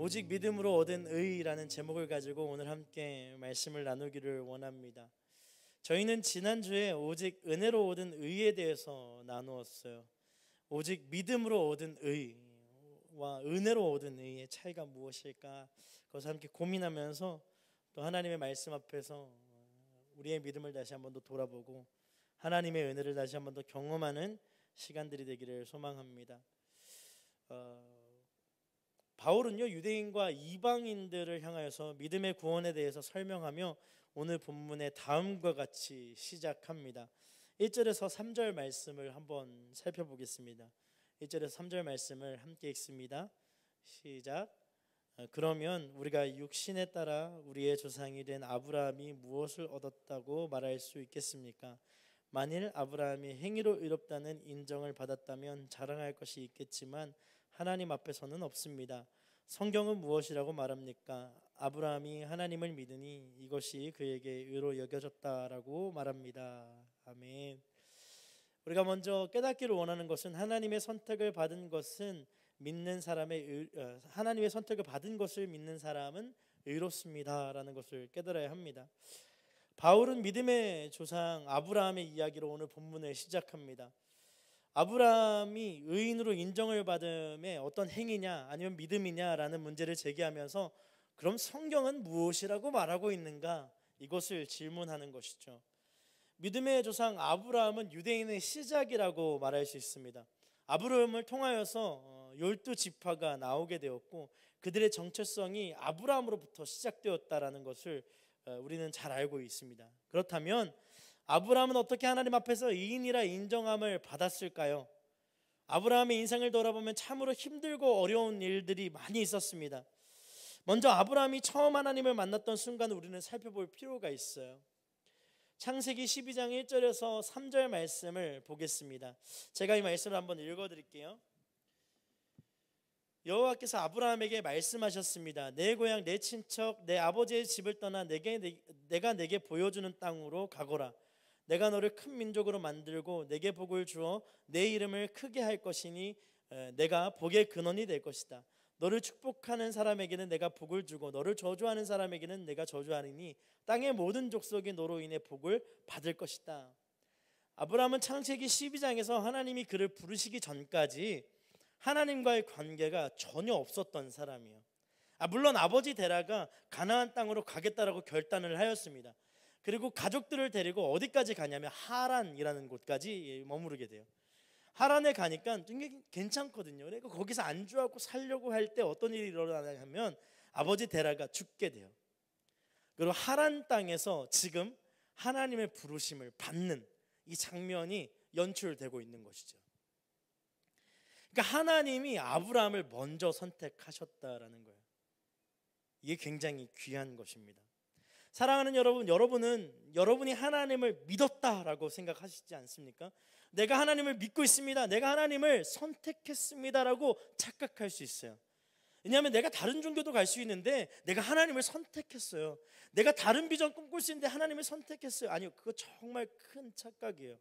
오직 믿음으로 얻은 의라는 제목을 가지고 오늘 함께 말씀을 나누기를 원합니다. 저희는 지난주에 오직 은혜로 얻은 의에 대해서 나누었어요. 오직 믿음으로 얻은 의와 은혜로 얻은 의의 차이가 무엇일까? 그것을 함께 고민하면서 또 하나님의 말씀 앞에서 우리의 믿음을 다시 한번 더 돌아보고 하나님의 은혜를 다시 한번 더 경험하는 시간들이 되기를 소망합니다. 바울은요, 유대인과 이방인들을 향하여서 믿음의 구원에 대해서 설명하며 오늘 본문의 다음과 같이 시작합니다. 1절에서 3절 말씀을 한번 살펴보겠습니다. 1절에서 3절 말씀을 함께 읽습니다. 시작. 그러면 우리가 육신에 따라 우리의 조상이 된 아브라함이 무엇을 얻었다고 말할 수 있겠습니까? 만일 아브라함이 행위로 의롭다는 인정을 받았다면 자랑할 것이 있겠지만 하나님 앞에서는 없습니다. 성경은 무엇이라고 말합니까? 아브라함이 하나님을 믿으니 이것이 그에게 의로 여겨졌다라고 말합니다. 아멘. 우리가 먼저 깨닫기를 원하는 것은 하나님의 선택을 받은 것은 믿는 사람의 하나님의 선택을 받은 것을 믿는 사람은 의롭습니다라는 것을 깨달아야 합니다. 바울은 믿음의 조상 아브라함의 이야기로 오늘 본문을 시작합니다. 아브라함이 의인으로 인정을 받음에 어떤 행위냐 아니면 믿음이냐라는 문제를 제기하면서 그럼 성경은 무엇이라고 말하고 있는가? 이것을 질문하는 것이죠. 믿음의 조상 아브라함은 유대인의 시작이라고 말할 수 있습니다. 아브라함을 통하여서 12지파가 나오게 되었고 그들의 정체성이 아브라함으로부터 시작되었다라는 것을 우리는 잘 알고 있습니다. 그렇다면 아브라함은 어떻게 하나님 앞에서 의인이라 인정함을 받았을까요? 아브라함의 인생을 돌아보면 참으로 힘들고 어려운 일들이 많이 있었습니다. 먼저 아브라함이 처음 하나님을 만났던 순간을 우리는 살펴볼 필요가 있어요. 창세기 12장 1절에서 3절 말씀을 보겠습니다. 제가 이 말씀을 한번 읽어드릴게요. 여호와께서 아브라함에게 말씀하셨습니다. 내 고향, 내 친척, 내 아버지의 집을 떠나 내가 내게 보여주는 땅으로 가거라. 내가 너를 큰 민족으로 만들고 내게 복을 주어 내 이름을 크게 할 것이니 내가 복의 근원이 될 것이다. 너를 축복하는 사람에게는 내가 복을 주고 너를 저주하는 사람에게는 내가 저주하리니 땅의 모든 족속이 너로 인해 복을 받을 것이다. 아브라함은 창세기 12장에서 하나님이 그를 부르시기 전까지 하나님과의 관계가 전혀 없었던 사람이에요. 물론 아버지 데라가 가나안 땅으로 가겠다라고 결단을 하였습니다. 그리고 가족들을 데리고 어디까지 가냐면 하란이라는 곳까지 머무르게 돼요. 하란에 가니까 굉장히 괜찮거든요. 그러니까 거기서 안주하고 살려고 할 때 어떤 일이 일어나냐면 아버지 데라가 죽게 돼요. 그리고 하란 땅에서 지금 하나님의 부르심을 받는 이 장면이 연출되고 있는 것이죠. 그러니까 하나님이 아브라함을 먼저 선택하셨다라는 거예요. 이게 굉장히 귀한 것입니다. 사랑하는 여러분, 여러분은 여러분이 하나님을 믿었다라고 생각하시지 않습니까? 내가 하나님을 믿고 있습니다. 내가 하나님을 선택했습니다라고 착각할 수 있어요. 왜냐하면 내가 다른 종교도 갈 수 있는데 내가 하나님을 선택했어요. 내가 다른 비전 꿈꿀 수 있는데 하나님을 선택했어요. 아니요, 그거 정말 큰 착각이에요.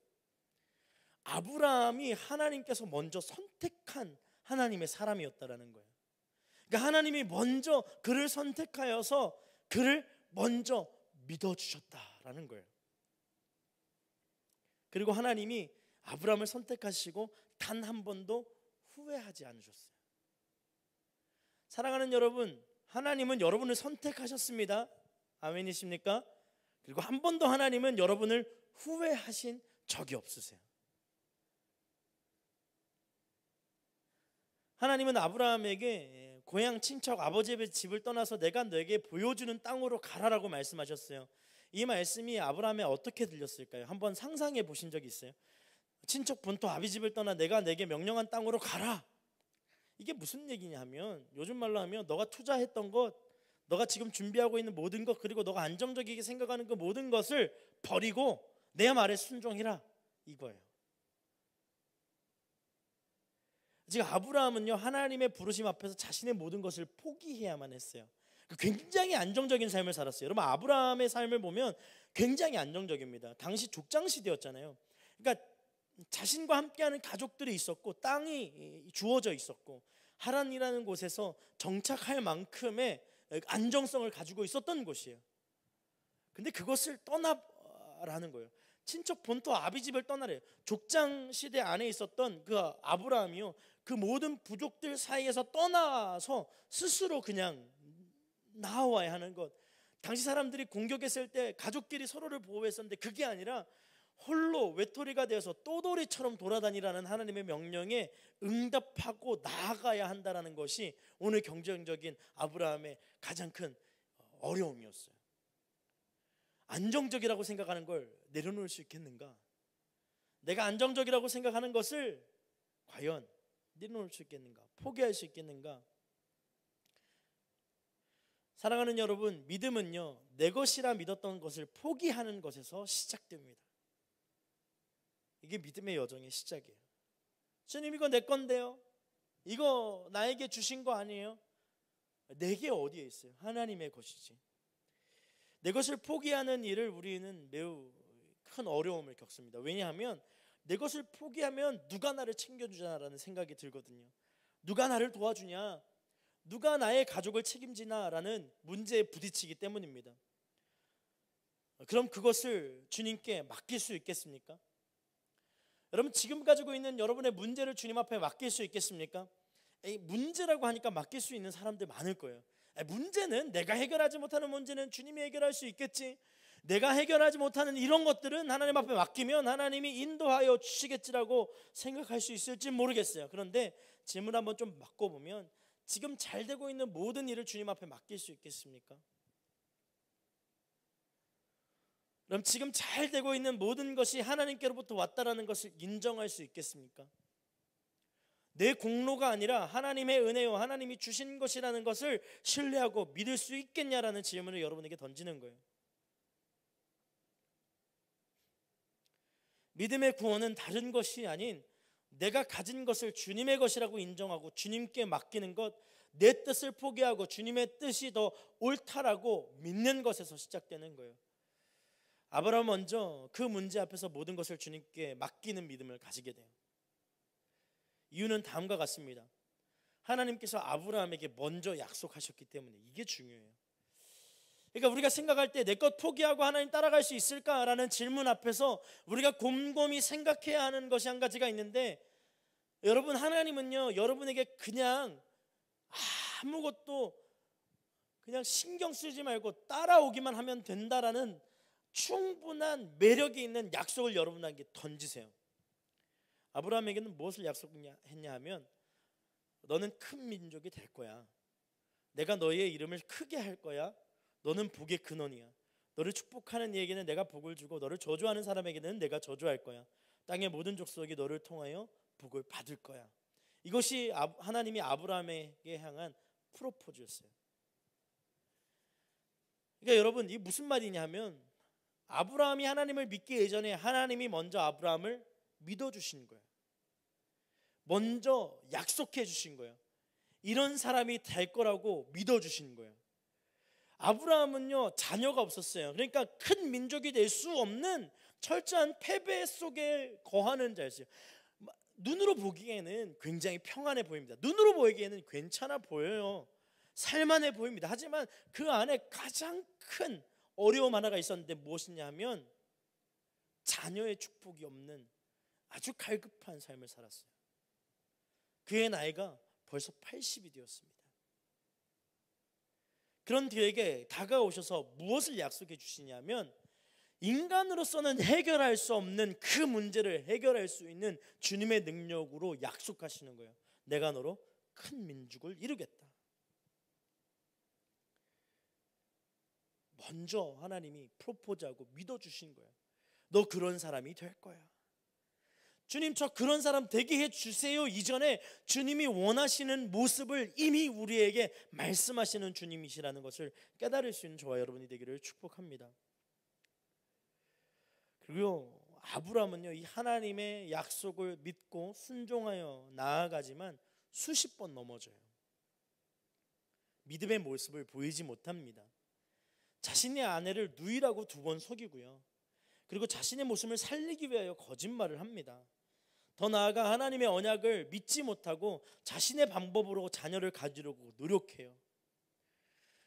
아브라함이 하나님께서 먼저 선택한 하나님의 사람이었다라는 거예요. 그러니까 하나님이 먼저 그를 선택하여서 그를 먼저 믿어주셨다라는 거예요. 그리고 하나님이 아브라함을 선택하시고 단 한 번도 후회하지 않으셨어요. 사랑하는 여러분, 하나님은 여러분을 선택하셨습니다. 아멘이십니까? 그리고 한 번도 하나님은 여러분을 후회하신 적이 없으세요. 하나님은 아브라함에게 고향 친척 아버지의 집을 떠나서 내가 너에게 보여주는 땅으로 가라라고 말씀하셨어요. 이 말씀이 아브라함에 어떻게 들렸을까요? 한번 상상해 보신 적이 있어요? 친척 본토 아비 집을 떠나 내가 내게 명령한 땅으로 가라. 이게 무슨 얘기냐 하면 요즘 말로 하면 너가 투자했던 것, 너가 지금 준비하고 있는 모든 것, 그리고 너가 안정적이게 생각하는 그 모든 것을 버리고 내 말에 순종해라, 이거예요. 지금 아브라함은요, 하나님의 부르심 앞에서 자신의 모든 것을 포기해야만 했어요. 굉장히 안정적인 삶을 살았어요. 여러분, 아브라함의 삶을 보면 굉장히 안정적입니다. 당시 족장 시대였잖아요. 그러니까 자신과 함께하는 가족들이 있었고 땅이 주어져 있었고 하란이라는 곳에서 정착할 만큼의 안정성을 가지고 있었던 곳이에요. 근데 그것을 떠나라는 거예요. 친척 본토 아비집을 떠나래요. 족장 시대 안에 있었던 그 아브라함이요, 그 모든 부족들 사이에서 떠나서 스스로 그냥 나와야 하는 것. 당시 사람들이 공격했을 때 가족끼리 서로를 보호했었는데 그게 아니라 홀로 외톨이가 되어서 또돌이처럼 돌아다니라는 하나님의 명령에 응답하고 나아가야 한다는 것이 오늘 경쟁적인 아브라함의 가장 큰 어려움이었어요. 안정적이라고 생각하는 걸 내려놓을 수 있겠는가? 내가 안정적이라고 생각하는 것을 과연 내려놓을 수 있겠는가? 포기할 수 있겠는가? 사랑하는 여러분, 믿음은요, 내 것이라 믿었던 것을 포기하는 것에서 시작됩니다. 이게 믿음의 여정의 시작이에요. 주님, 이거 내 건데요, 이거 나에게 주신 거 아니에요? 내게 어디에 있어요? 하나님의 것이지. 내 것을 포기하는 일을 우리는 매우 큰 어려움을 겪습니다. 왜냐하면 내 것을 포기하면 누가 나를 챙겨주냐라는 생각이 들거든요. 누가 나를 도와주냐, 누가 나의 가족을 책임지나라는 문제에 부딪히기 때문입니다. 그럼 그것을 주님께 맡길 수 있겠습니까? 여러분, 지금 가지고 있는 여러분의 문제를 주님 앞에 맡길 수 있겠습니까? 문제라고 하니까 맡길 수 있는 사람들 많을 거예요. 문제는, 내가 해결하지 못하는 문제는 주님이 해결할 수 있겠지, 내가 해결하지 못하는 이런 것들은 하나님 앞에 맡기면 하나님이 인도하여 주시겠지라고 생각할 수 있을지 모르겠어요. 그런데 질문 한번 좀 바꿔보면, 지금 잘 되고 있는 모든 일을 주님 앞에 맡길 수 있겠습니까? 그럼 지금 잘 되고 있는 모든 것이 하나님께로부터 왔다라는 것을 인정할 수 있겠습니까? 내 공로가 아니라 하나님의 은혜요, 하나님이 주신 것이라는 것을 신뢰하고 믿을 수 있겠냐라는 질문을 여러분에게 던지는 거예요. 믿음의 구원은 다른 것이 아닌 내가 가진 것을 주님의 것이라고 인정하고 주님께 맡기는 것, 내 뜻을 포기하고 주님의 뜻이 더 옳다라고 믿는 것에서 시작되는 거예요. 아브라함은 먼저 그 문제 앞에서 모든 것을 주님께 맡기는 믿음을 가지게 돼요. 이유는 다음과 같습니다. 하나님께서 아브라함에게 먼저 약속하셨기 때문에 이게 중요해요. 그러니까 우리가 생각할 때 내 것 포기하고 하나님 따라갈 수 있을까라는 질문 앞에서 우리가 곰곰이 생각해야 하는 것이 한 가지가 있는데, 여러분, 하나님은요, 여러분에게 그냥 아무것도 그냥 신경 쓰지 말고 따라오기만 하면 된다라는 충분한 매력이 있는 약속을 여러분에게 던지세요. 아브라함에게는 무엇을 약속했냐 하면, 너는 큰 민족이 될 거야, 내가 너의 이름을 크게 할 거야, 너는 복의 근원이야, 너를 축복하는 이에게는 내가 복을 주고 너를 저주하는 사람에게는 내가 저주할 거야, 땅의 모든 족속이 너를 통하여 복을 받을 거야. 이것이 하나님이 아브라함에게 향한 프로포즈였어요. 그러니까 여러분, 이게 무슨 말이냐 하면, 아브라함이 하나님을 믿기 이전에 하나님이 먼저 아브라함을 믿어주신 거예요. 먼저 약속해 주신 거예요. 이런 사람이 될 거라고 믿어주신 거예요. 아브라함은요, 자녀가 없었어요. 그러니까 큰 민족이 될 수 없는 철저한 패배 속에 거하는 자였어요. 눈으로 보기에는 굉장히 평안해 보입니다. 눈으로 보기에는 괜찮아 보여요. 살만해 보입니다. 하지만 그 안에 가장 큰 어려움 하나가 있었는데 무엇이냐 하면, 자녀의 축복이 없는 아주 갈급한 삶을 살았어요. 그의 나이가 벌써 80이 되었습니다. 그런 그에게 다가오셔서 무엇을 약속해 주시냐면, 인간으로서는 해결할 수 없는 그 문제를 해결할 수 있는 주님의 능력으로 약속하시는 거예요. 내가 너로 큰 민족을 이루겠다. 먼저 하나님이 프로포즈하고 믿어주신 거예요. 너 그런 사람이 될 거야. 주님, 저 그런 사람 되게 해주세요 이전에 주님이 원하시는 모습을 이미 우리에게 말씀하시는 주님이시라는 것을 깨달을 수 있는 저와 여러분이 되기를 축복합니다. 그리고 아브라함은요, 이 하나님의 약속을 믿고 순종하여 나아가지만 수십 번 넘어져요. 믿음의 모습을 보이지 못합니다. 자신의 아내를 누이라고 2번 속이고요, 그리고 자신의 모습을 살리기 위하여 거짓말을 합니다. 더 나아가 하나님의 언약을 믿지 못하고 자신의 방법으로 자녀를 가지려고 노력해요.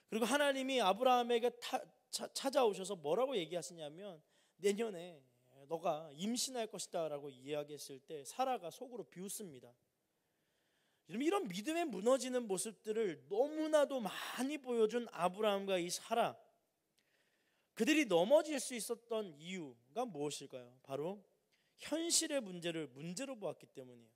그리고 하나님이 아브라함에게 찾아오셔서 뭐라고 얘기하시냐면 내년에 너가 임신할 것이다 라고 이야기했을 때 사라가 속으로 비웃습니다. 이런 믿음에 무너지는 모습들을 너무나도 많이 보여준 아브라함과 이 사라, 그들이 넘어질 수 있었던 이유가 무엇일까요? 바로 현실의 문제를 문제로 보았기 때문이에요.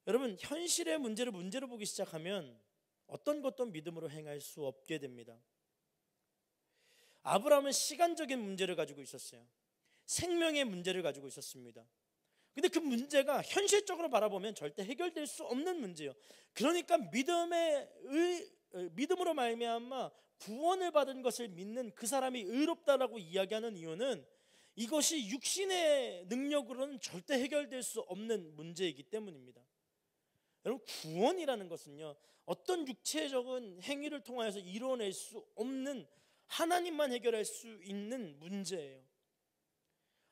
여러분, 현실의 문제를 문제로 보기 시작하면 어떤 것도 믿음으로 행할 수 없게 됩니다. 아브라함은 시간적인 문제를 가지고 있었어요. 생명의 문제를 가지고 있었습니다. 근데 그 문제가 현실적으로 바라보면 절대 해결될 수 없는 문제예요. 그러니까 믿음으로 말미암아 구원을 받은 것을 믿는 그 사람이 의롭다라고 이야기하는 이유는 이것이 육신의 능력으로는 절대 해결될 수 없는 문제이기 때문입니다. 여러분, 구원이라는 것은요, 어떤 육체적인 행위를 통하여서 이루어낼 수 없는 하나님만 해결할 수 있는 문제예요.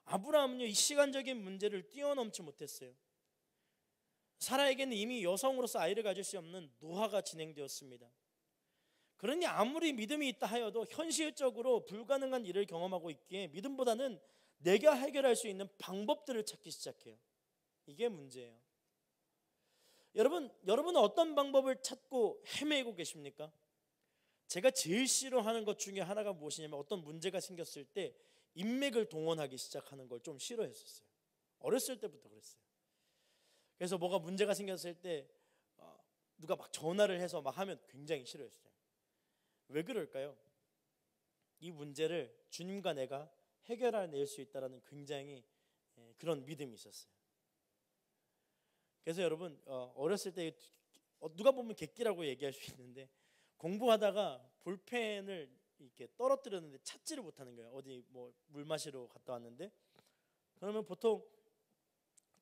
아브라함은요, 이 시간적인 문제를 뛰어넘지 못했어요. 사라에게는 이미 여성으로서 아이를 가질 수 없는 노화가 진행되었습니다. 그러니 아무리 믿음이 있다 하여도 현실적으로 불가능한 일을 경험하고 있기에 믿음보다는 내가 해결할 수 있는 방법들을 찾기 시작해요. 이게 문제예요. 여러분은 어떤 방법을 찾고 헤매고 계십니까? 제가 제일 싫어하는 것 중에 하나가 무엇이냐면 어떤 문제가 생겼을 때 인맥을 동원하기 시작하는 걸 좀 싫어했었어요. 어렸을 때부터 그랬어요. 그래서 뭐가 문제가 생겼을 때 누가 막 전화를 해서 막 하면 굉장히 싫어했어요. 왜 그럴까요? 이 문제를 주님과 내가 해결해낼 수 있다는 굉장히 그런 믿음이 있었어요. 그래서 여러분, 어렸을 때 누가 보면 객기라고 얘기할 수 있는데 공부하다가 볼펜을 이렇게 떨어뜨렸는데 찾지를 못하는 거예요. 어디 뭐 물 마시러 갔다 왔는데, 그러면 보통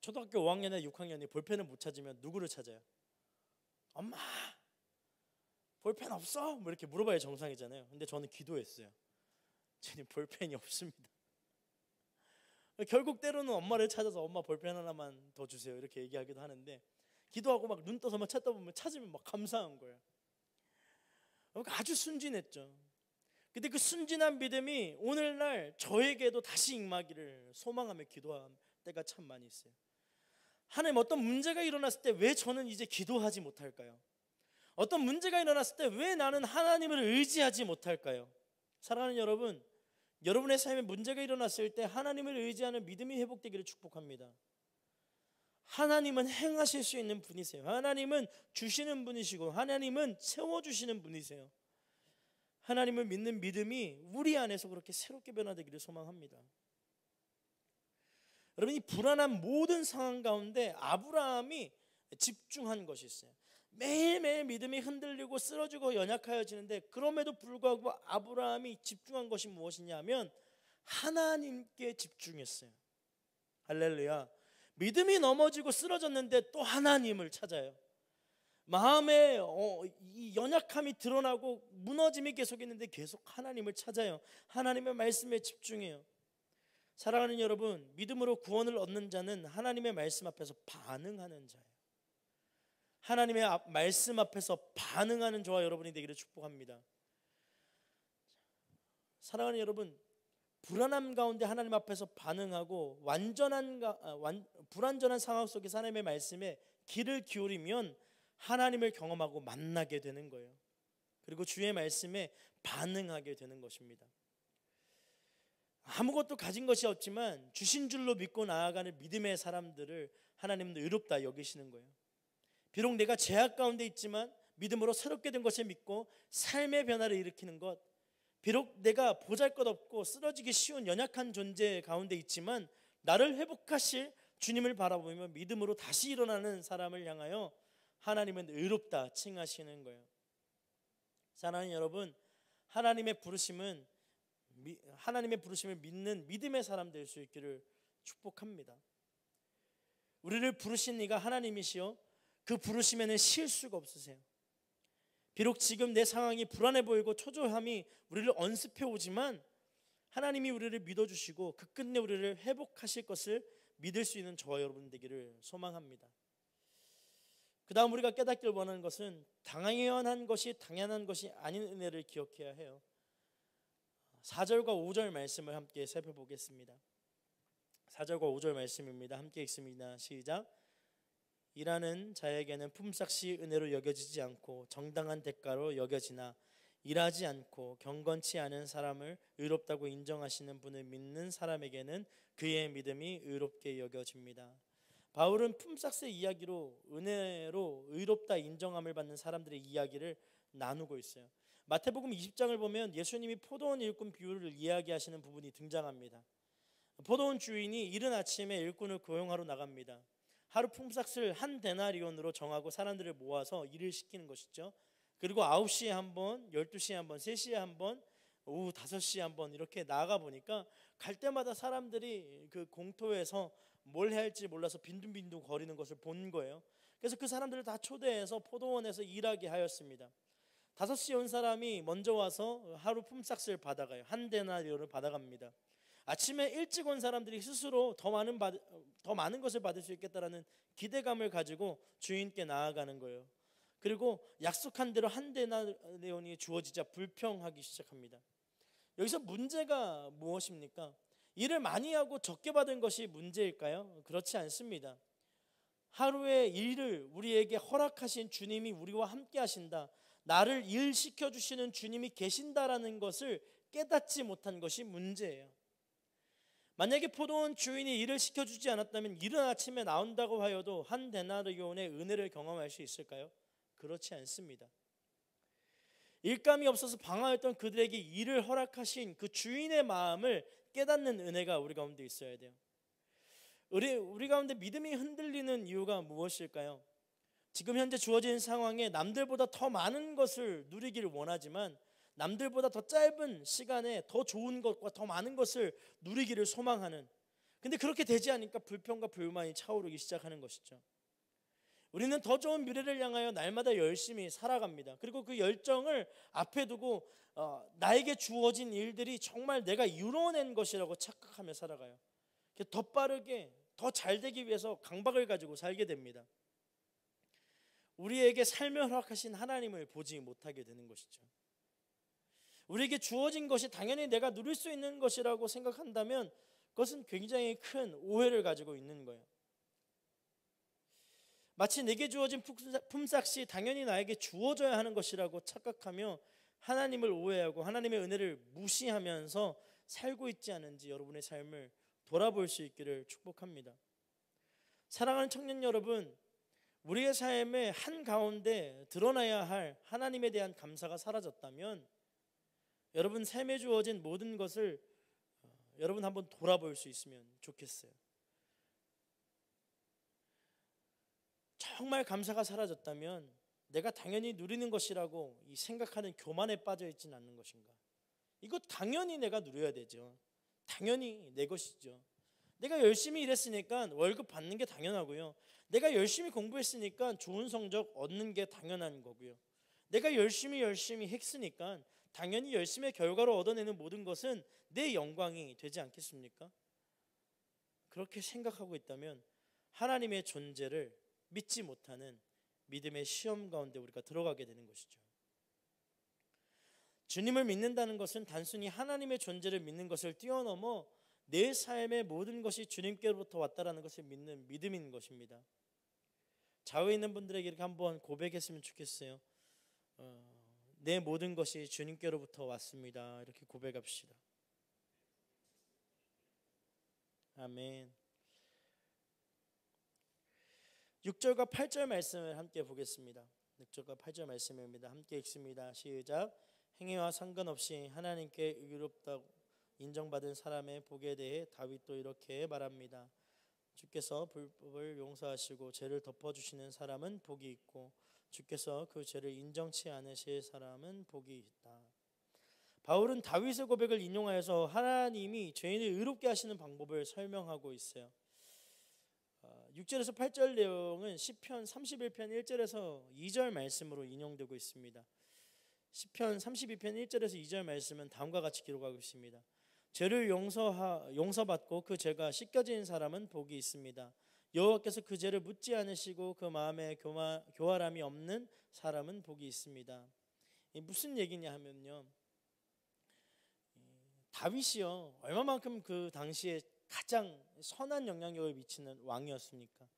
초등학교 5학년이나 6학년이 볼펜을 못 찾으면 누구를 찾아요? 엄마, 볼펜 없어? 뭐 이렇게 물어봐야 정상이잖아요. 근데 저는 기도했어요. 주님, 볼펜이 없습니다. 결국 때로는 엄마를 찾아서 엄마 볼펜 하나만 더 주세요 이렇게 얘기하기도 하는데, 기도하고 막 눈 떠서 막 찾다 보면 찾으면 막 감사한 거예요. 아주 순진했죠. 근데 그 순진한 믿음이 오늘날 저에게도 다시 임하기를 소망하며 기도한 때가 참 많이 있어요. 하나님, 어떤 문제가 일어났을 때 왜 저는 이제 기도하지 못할까요? 어떤 문제가 일어났을 때 왜 나는 하나님을 의지하지 못할까요? 사랑하는 여러분, 여러분의 삶에 문제가 일어났을 때 하나님을 의지하는 믿음이 회복되기를 축복합니다. 하나님은 행하실 수 있는 분이세요. 하나님은 주시는 분이시고 하나님은 채워주시는 분이세요. 하나님을 믿는 믿음이 우리 안에서 그렇게 새롭게 변화되기를 소망합니다. 여러분, 이 불안한 모든 상황 가운데 아브라함이 집중한 것이 있어요. 매일매일 믿음이 흔들리고 쓰러지고 연약하여지는데, 그럼에도 불구하고 아브라함이 집중한 것이 무엇이냐면 하나님께 집중했어요. 할렐루야. 믿음이 넘어지고 쓰러졌는데 또 하나님을 찾아요. 마음에 이 연약함이 드러나고 무너짐이 계속 있는데 계속 하나님을 찾아요. 하나님의 말씀에 집중해요. 사랑하는 여러분, 믿음으로 구원을 얻는 자는 하나님의 말씀 앞에서 반응하는 자예요. 하나님의 말씀 앞에서 반응하는 저와 여러분이 되기를 축복합니다. 사랑하는 여러분, 불안함 가운데 하나님 앞에서 반응하고 불완전한 상황 속에서 하나님의 말씀에 귀를 기울이면 하나님을 경험하고 만나게 되는 거예요. 그리고 주의 말씀에 반응하게 되는 것입니다. 아무것도 가진 것이 없지만 주신 줄로 믿고 나아가는 믿음의 사람들을 하나님은 의롭다 여기시는 거예요. 비록 내가 죄악 가운데 있지만 믿음으로 새롭게 된 것을 믿고 삶의 변화를 일으키는 것, 비록 내가 보잘것없고 쓰러지기 쉬운 연약한 존재 가운데 있지만 나를 회복하실 주님을 바라보며 믿음으로 다시 일어나는 사람을 향하여 하나님은 의롭다 칭하시는 거예요. 사랑하는 여러분, 하나님의 부르심을 믿는 믿음의 사람 될 수 있기를 축복합니다. 우리를 부르신 이가 하나님이시요, 그 부르심에는 실수가 없으세요. 비록 지금 내 상황이 불안해 보이고 초조함이 우리를 언습해 오지만 하나님이 우리를 믿어주시고 그 끝내 우리를 회복하실 것을 믿을 수 있는 저와 여러분 되기를 소망합니다. 그 다음 우리가 깨닫길 원하는 것은 당연한 것이 당연한 것이 아닌 은혜를 기억해야 해요. 4절과 5절 말씀을 함께 살펴보겠습니다. 4절과 5절 말씀입니다. 함께 읽습니다. 시작. 일하는 자에게는 품삯이 은혜로 여겨지지 않고 정당한 대가로 여겨지나 일하지 않고 경건치 않은 사람을 의롭다고 인정하시는 분을 믿는 사람에게는 그의 믿음이 의롭게 여겨집니다. 바울은 품삯의 이야기로 은혜로 의롭다 인정함을 받는 사람들의 이야기를 나누고 있어요. 마태복음 20장을 보면 예수님이 포도원 일꾼 비유를 이야기하시는 부분이 등장합니다. 포도원 주인이 이른 아침에 일꾼을 고용하러 나갑니다. 하루 품삯을 한 데나리온으로 정하고 사람들을 모아서 일을 시키는 것이죠. 그리고 9시에 한 번, 12시에 한 번, 3시에 한 번, 오후 5시에 한 번 이렇게 나가 보니까 갈 때마다 사람들이 그 공터에서 뭘 해야 할지 몰라서 빈둥빈둥 거리는 것을 본 거예요. 그래서 그 사람들을 다 초대해서 포도원에서 일하게 하였습니다. 5시에 온 사람이 먼저 와서 하루 품삯을 받아가요. 한 데나리온을 받아갑니다. 아침에 일찍 온 사람들이 스스로 더 많은 것을 받을 수 있겠다라는 기대감을 가지고 주인께 나아가는 거예요. 그리고 약속한 대로 한 데나리온이 주어지자 불평하기 시작합니다. 여기서 문제가 무엇입니까? 일을 많이 하고 적게 받은 것이 문제일까요? 그렇지 않습니다. 하루의 일을 우리에게 허락하신 주님이 우리와 함께 하신다, 나를 일 시켜주시는 주님이 계신다라는 것을 깨닫지 못한 것이 문제예요. 만약에 포도원 주인이 일을 시켜주지 않았다면 이른 아침에 나온다고 하여도 한 데나리온의 은혜를 경험할 수 있을까요? 그렇지 않습니다. 일감이 없어서 방황했던 그들에게 일을 허락하신 그 주인의 마음을 깨닫는 은혜가 우리 가운데 있어야 돼요. 우리 가운데 믿음이 흔들리는 이유가 무엇일까요? 지금 현재 주어진 상황에 남들보다 더 많은 것을 누리기를 원하지만 남들보다 더 짧은 시간에 더 좋은 것과 더 많은 것을 누리기를 소망하는, 근데 그렇게 되지 않으니까 불평과 불만이 차오르기 시작하는 것이죠. 우리는 더 좋은 미래를 향하여 날마다 열심히 살아갑니다. 그리고 그 열정을 앞에 두고 나에게 주어진 일들이 정말 내가 이루어낸 것이라고 착각하며 살아가요. 더 빠르게 더 잘 되기 위해서 강박을 가지고 살게 됩니다. 우리에게 삶을 허락하신 하나님을 보지 못하게 되는 것이죠. 우리에게 주어진 것이 당연히 내가 누릴 수 있는 것이라고 생각한다면 그것은 굉장히 큰 오해를 가지고 있는 거예요. 마치 내게 주어진 품삯이 당연히 나에게 주어져야 하는 것이라고 착각하며 하나님을 오해하고 하나님의 은혜를 무시하면서 살고 있지 않은지 여러분의 삶을 돌아볼 수 있기를 축복합니다. 사랑하는 청년 여러분, 우리의 삶의 한가운데 드러나야 할 하나님에 대한 감사가 사라졌다면 여러분 삶에 주어진 모든 것을 여러분 한번 돌아볼 수 있으면 좋겠어요. 정말 감사가 사라졌다면 내가 당연히 누리는 것이라고 이 생각하는 교만에 빠져 있지는 않는 것인가? 이거 당연히 내가 누려야 되죠. 당연히 내 것이죠. 내가 열심히 일했으니까 월급 받는 게 당연하고요. 내가 열심히 공부했으니까 좋은 성적 얻는 게 당연한 거고요. 내가 열심히 했으니까 당연히 열심의 결과로 얻어내는 모든 것은 내 영광이 되지 않겠습니까? 그렇게 생각하고 있다면 하나님의 존재를 믿지 못하는 믿음의 시험 가운데 우리가 들어가게 되는 것이죠. 주님을 믿는다는 것은 단순히 하나님의 존재를 믿는 것을 뛰어넘어 내 삶의 모든 것이 주님께로부터 왔다라는 것을 믿는 믿음인 것입니다. 좌우에 있는 분들에게 이렇게 한번 고백했으면 좋겠어요. 내 모든 것이 주님께로부터 왔습니다. 이렇게 고백합시다. 아멘. 6절과 8절 말씀을 함께 보겠습니다. 6절과 8절 말씀입니다. 함께 읽습니다. 시작. 행위와 상관없이 하나님께 의롭다고 인정받은 사람의 복에 대해 다윗도 이렇게 말합니다. 주께서 불법을 용서하시고 죄를 덮어주시는 사람은 복이 있고 주께서 그 죄를 인정치 않으실 사람은 복이 있다. 바울은 다윗의 고백을 인용하여서 하나님이 죄인을 의롭게 하시는 방법을 설명하고 있어요. 6절에서 8절 내용은 시편 31편 1절에서 2절 말씀으로 인용되고 있습니다. 시편 32편 1절에서 2절 말씀은 다음과 같이 기록하고 있습니다. 죄를 용서받고 그 죄가 씻겨진 사람은 복이 있습니다. 여호와께서 그 죄를 묻지 않으시고 그 마음에 교활함이 없는 사람은 복이 있습니다. 무슨 얘기냐 하면요, 다윗이요 얼마만큼 그 당시에 가장 선한 영향력을 미치는 왕이었습니까?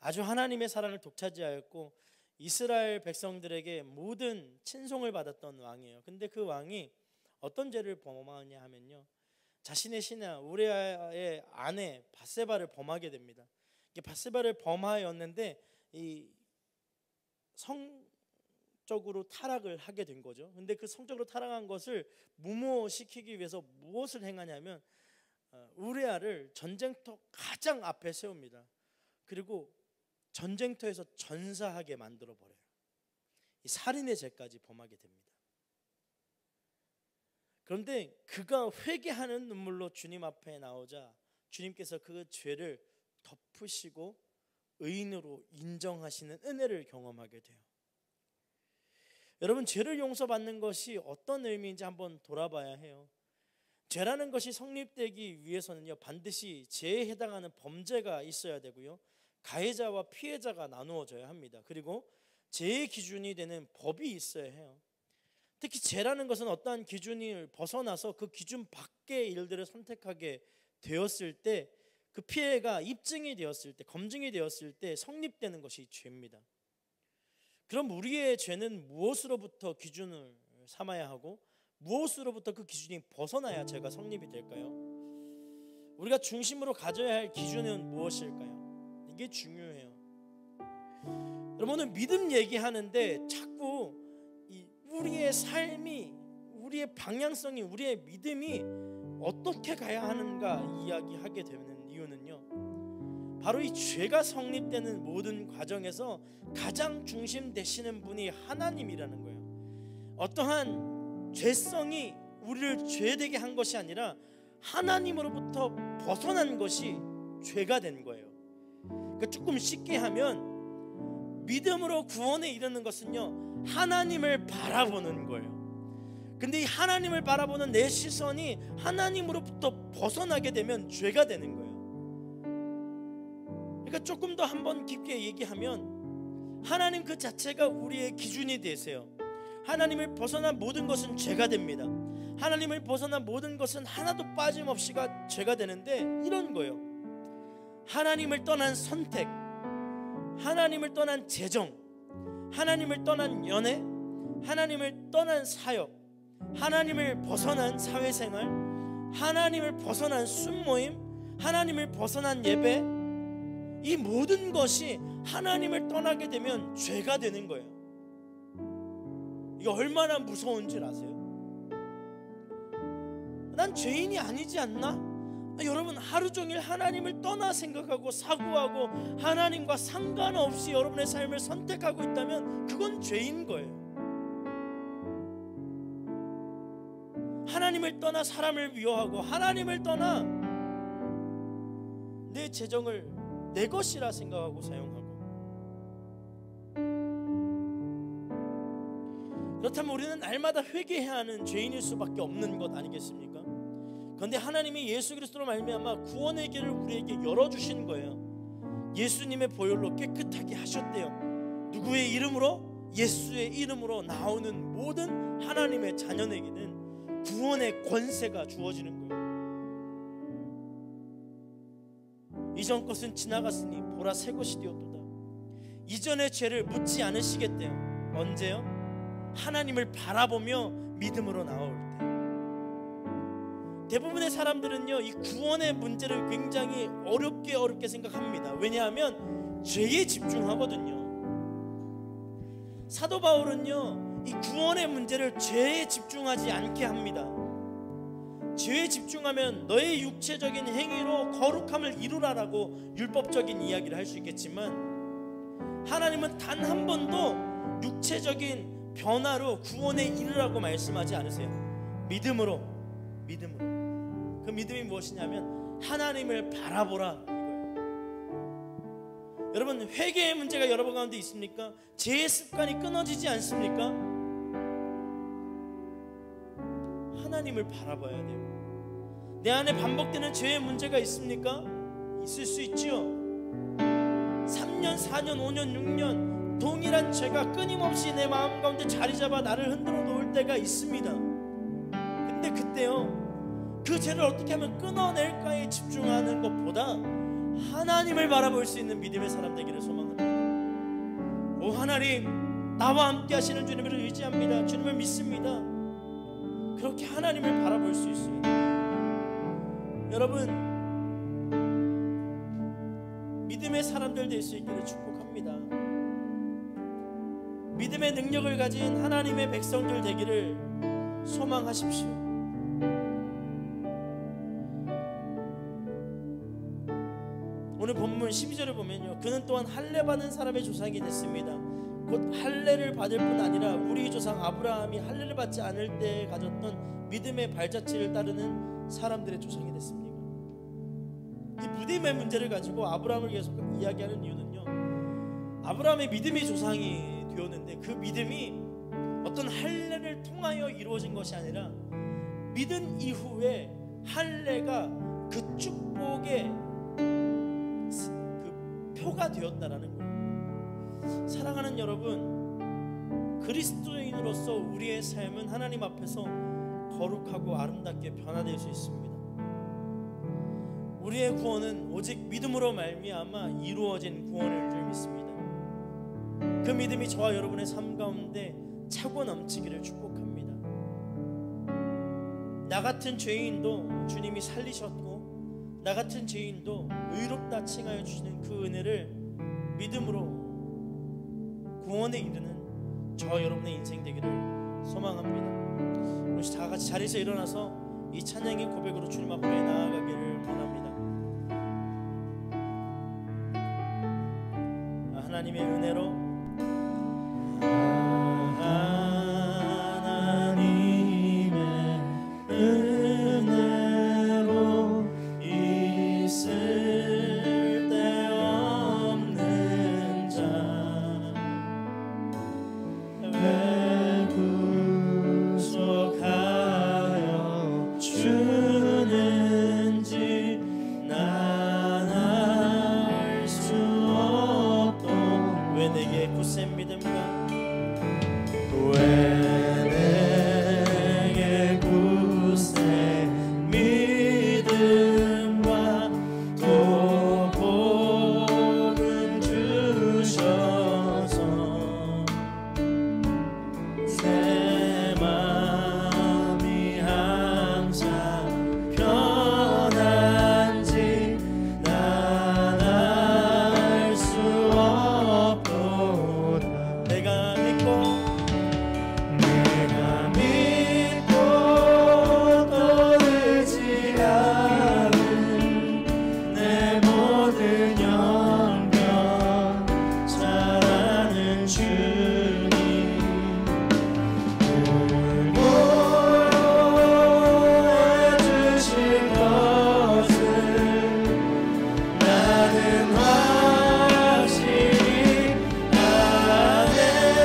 아주 하나님의 사랑을 독차지하였고 이스라엘 백성들에게 모든 친송을 받았던 왕이에요. 근데 그 왕이 어떤 죄를 범하냐 하면요, 자신의 신하 우리아의 아내 밧세바를 범하게 됩니다. 밧세바를 범하였는데 이 성적으로 타락을 하게 된 거죠. 근데 그 성적으로 타락한 것을 무모시키기 위해서 무엇을 행하냐면 우리아를 전쟁터 가장 앞에 세웁니다. 그리고 전쟁터에서 전사하게 만들어 버려요. 이 살인의 죄까지 범하게 됩니다. 그런데 그가 회개하는 눈물로 주님 앞에 나오자 주님께서 그 죄를 덮으시고 의인으로 인정하시는 은혜를 경험하게 돼요. 여러분, 죄를 용서받는 것이 어떤 의미인지 한번 돌아봐야 해요. 죄라는 것이 성립되기 위해서는요, 반드시 죄에 해당하는 범죄가 있어야 되고요, 가해자와 피해자가 나누어져야 합니다. 그리고 죄의 기준이 되는 법이 있어야 해요. 특히 죄라는 것은 어떠한 기준을 벗어나서 그 기준 밖의 일들을 선택하게 되었을 때, 그 피해가 입증이 되었을 때, 검증이 되었을 때 성립되는 것이 죄입니다. 그럼 우리의 죄는 무엇으로부터 기준을 삼아야 하고 무엇으로부터 그 기준이 벗어나야 죄가 성립이 될까요? 우리가 중심으로 가져야 할 기준은 무엇일까요? 이게 중요해요. 여러분, 오늘 믿음 얘기하는데 자꾸 우리의 삶이, 우리의 방향성이, 우리의 믿음이 어떻게 가야 하는가 이야기하게 되는 이유는요, 바로 이 죄가 성립되는 모든 과정에서 가장 중심 되시는 분이 하나님이라는 거예요. 어떠한 죄성이 우리를 죄되게 한 것이 아니라 하나님으로부터 벗어난 것이 죄가 된 거예요. 그러니까 조금 쉽게 하면 믿음으로 구원에 이르는 것은요, 하나님을 바라보는 거예요. 근데 이 하나님을 바라보는 내 시선이 하나님으로부터 벗어나게 되면 죄가 되는 거예요. 그러니까 조금 더 한번 깊게 얘기하면 하나님 그 자체가 우리의 기준이 되세요. 하나님을 벗어난 모든 것은 죄가 됩니다. 하나님을 벗어난 모든 것은 하나도 빠짐없이가 죄가 되는데, 이런 거예요. 하나님을 떠난 선택, 하나님을 떠난 재정, 하나님을 떠난 연애, 하나님을 떠난 사역, 하나님을 벗어난 사회생활, 하나님을 벗어난 순모임, 하나님을 벗어난 예배, 이 모든 것이 하나님을 떠나게 되면 죄가 되는 거예요. 이게 얼마나 무서운 줄 아세요? 난 죄인이 아니지 않나? 여러분, 하루 종일 하나님을 떠나 생각하고 사고하고 하나님과 상관없이 여러분의 삶을 선택하고 있다면 그건 죄인 거예요. 하나님을 떠나 사람을 미워하고 하나님을 떠나 내 재정을 내 것이라 생각하고 사용하고, 그렇다면 우리는 날마다 회개해야 하는 죄인일 수밖에 없는 것 아니겠습니까? 그런데 하나님이 예수 그리스도로 말미암아 구원의 길을 우리에게 열어주신 거예요. 예수님의 보혈로 깨끗하게 하셨대요. 누구의 이름으로? 예수의 이름으로 나오는 모든 하나님의 자녀에게는 구원의 권세가 주어지는 거예요. 이전 것은 지나갔으니 보라 새 것이 되었도다. 이전의 죄를 묻지 않으시겠대요. 언제요? 하나님을 바라보며 믿음으로 나올 때. 대부분의 사람들은요, 이 구원의 문제를 굉장히 어렵게 생각합니다. 왜냐하면 죄에 집중하거든요. 사도 바울은요, 이 구원의 문제를 죄에 집중하지 않게 합니다. 죄에 집중하면 너의 육체적인 행위로 거룩함을 이루라라고 율법적인 이야기를 할 수 있겠지만, 하나님은 단 한 번도 육체적인 변화로 구원에 이르라고 말씀하지 않으세요. 믿음으로. 그 믿음이 무엇이냐면 하나님을 바라보라, 이거예요. 여러분, 회개의 문제가 여러분 가운데 있습니까? 죄의 습관이 끊어지지 않습니까? 하나님을 바라봐야 돼요. 내 안에 반복되는 죄의 문제가 있습니까? 있을 수 있지요. 3년, 4년, 5년, 6년 동일한 죄가 끊임없이 내 마음 가운데 자리 잡아 나를 흔들어 놓을 때가 있습니다. 근데 그때요, 그 죄를 어떻게 하면 끊어낼까에 집중하는 것보다 하나님을 바라볼 수 있는 믿음의 사람 되기를 소망합니다. 오 하나님, 나와 함께 하시는 주님을 의지합니다. 주님을 믿습니다. 그렇게 하나님을 바라볼 수 있어요. 여러분, 믿음의 사람들 될 수 있기를 축복합니다. 믿음의 능력을 가진 하나님의 백성들 되기를 소망하십시오. 오늘 본문 12절을 보면요, 그는 또한 할례 받은 사람의 조상이 됐습니다. 곧 할례를 받을 뿐 아니라 우리 조상 아브라함이 할례를 받지 않을 때 가졌던 믿음의 발자취를 따르는 사람들의 조상이 됐습니다. 이 믿음의 문제를 가지고 아브라함을 계속 이야기하는 이유는요, 아브라함의 믿음이 조상이 되었는데 그 믿음이 어떤 할례를 통하여 이루어진 것이 아니라 믿은 이후에 할례가 그 축복의 그 표가 되었다라는 거예요. 사랑하는 여러분, 그리스도인으로서 우리의 삶은 하나님 앞에서 거룩하고 아름답게 변화될 수 있습니다. 우리의 구원은 오직 믿음으로 말미암아 이루어진 구원을 줄 믿습니다. 그 믿음이 저와 여러분의 삶 가운데 차고 넘치기를 축복합니다. 나 같은 죄인도 주님이 살리셨고 나 같은 죄인도 의롭다 칭하여 주시는 그 은혜를 믿음으로 구원에 이르는 저와 여러분의 인생 되기를 소망합니다. 우리 다 같이 자리에서 일어나서 이 찬양의 고백으로 주님 앞에 나아가기를 원합니다. 하나님의 은혜로, 하나님의 은혜로 있을 데 없는 자 왜 구속하여 주는지 난 알 수 없도. 왜 내게 굳센 믿음과 왜 내게 굳센 믿음과 또 복음 주셔서 새 맘이 항상 편한지 난 알 수 없도다. 내가 믿고 또 의지하는 내 모든 영병 잘하는 주님, 해주실 것을 나는 확실히 아네.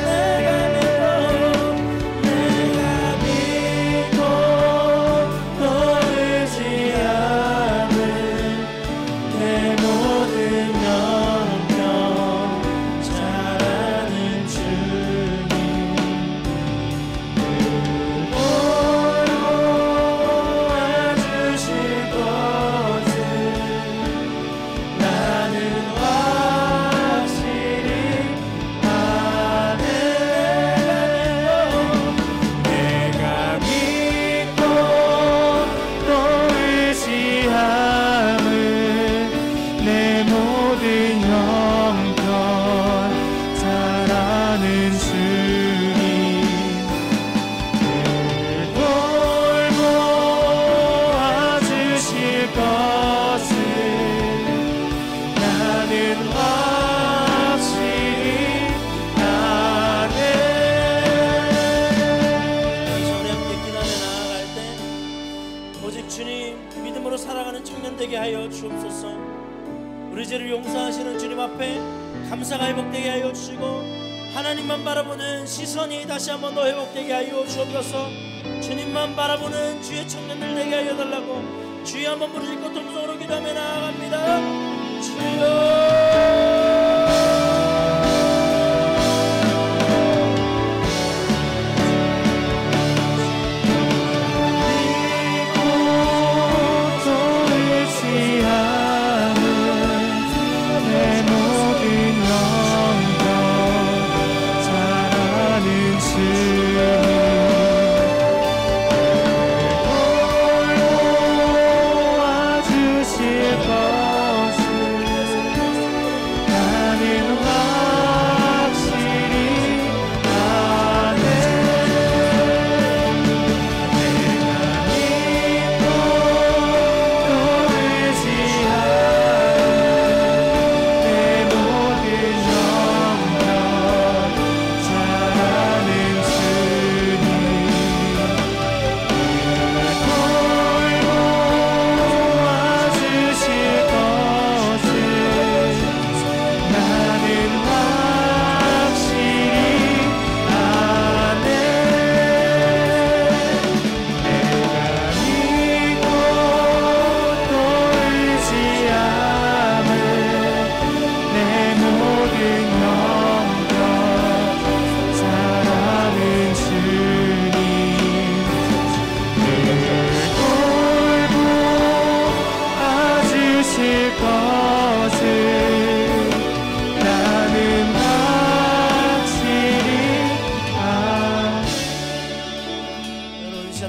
내가 믿고 또 의지하는 내 모든 영병 잘하는 주님, 해주실 것을 나는 확실히 아네. 내가 믿고 또 의지함은 내 모든 형편 잘하는 주님, 돌보 와주실 것을 나는 확실히 아네. 우리 함께 기도하며 나아갈 때 오직 주님 믿음으로 살아가는 청년 되게 하여 주옵소서. 우리 죄를 용서하시는 주님 앞에 감사가 회복되게 하여 주시고 하나님만 바라보는 시선이 다시 한번 더 회복되게 하여 주옵소서. 주님만 바라보는 주의 청년들 되게 하여 달라고 주여 한번 부르짖고 통성으로 기도하며 나아갑니다. 주여.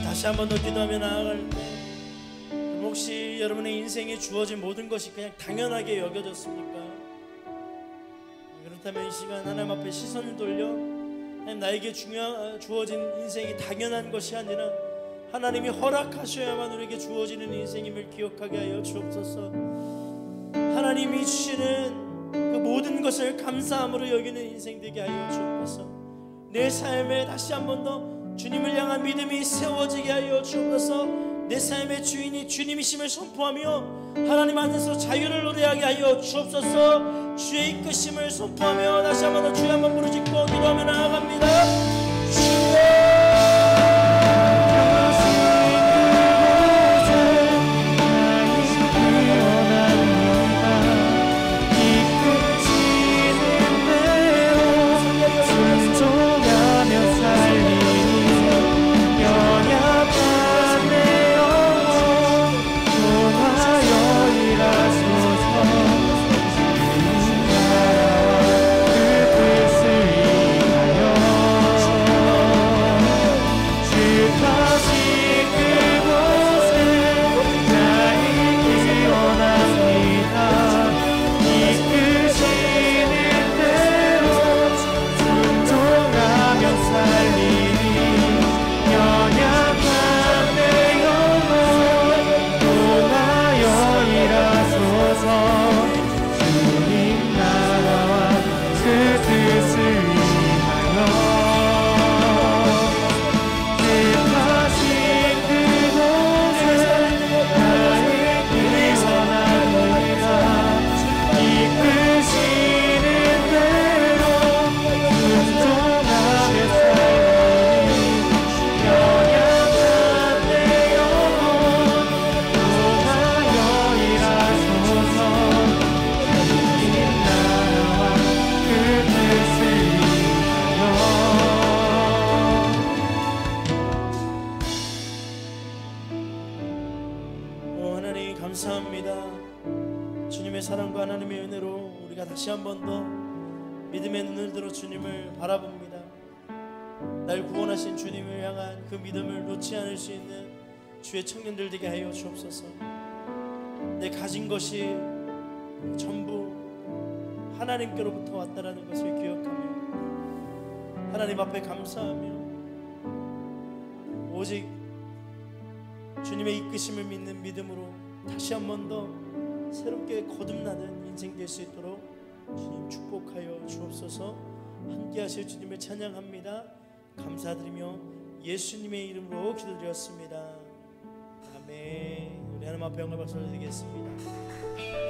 다시 한 번 더 기도하며 나아갈 때 혹시 여러분의 인생에 주어진 모든 것이 그냥 당연하게 여겨졌습니까? 그렇다면 이 시간 하나님 앞에 시선을 돌려 하나님 나에게 주어진 인생이 당연한 것이 아니라 하나님이 허락하셔야만 우리에게 주어지는 인생임을 기억하게 하여 주옵소서. 하나님이 주시는 그 모든 것을 감사함으로 여기는 인생 되게 하여 주옵소서. 내 삶에 다시 한 번 더 주님을 향한 믿음이 세워지게 하여 주옵소서. 내 삶의 주인이 주님이심을 선포하며 하나님 안에서 자유를 노래하게 하여 주옵소서. 주의 이끄심을 선포하며 다시 한 번 더 주여 한번 부르짖고 기도하며 나아갑니다. 주여. 감사합니다. 주님의 사랑과 하나님의 은혜로 우리가 다시 한 번 더 믿음의 눈을 들어 주님을 바라봅니다. 날 구원하신 주님을 향한 그 믿음을 놓지 않을 수 있는 주의 청년들 되게 하여 주옵소서. 내 가진 것이 전부 하나님께로부터 왔다라는 것을 기억하며 하나님 앞에 감사하며 오직 주님의 이끄심을 믿는 믿음으로 다시 한 번 더 새롭게 거듭나는 인생 될 수 있도록 주님 축복하여 주옵소서. 함께 하실 주님을 찬양합니다. 감사드리며 예수님의 이름으로 기도드렸습니다. 아멘. 우리 하나님 앞에 영광 박수 드리겠습니다.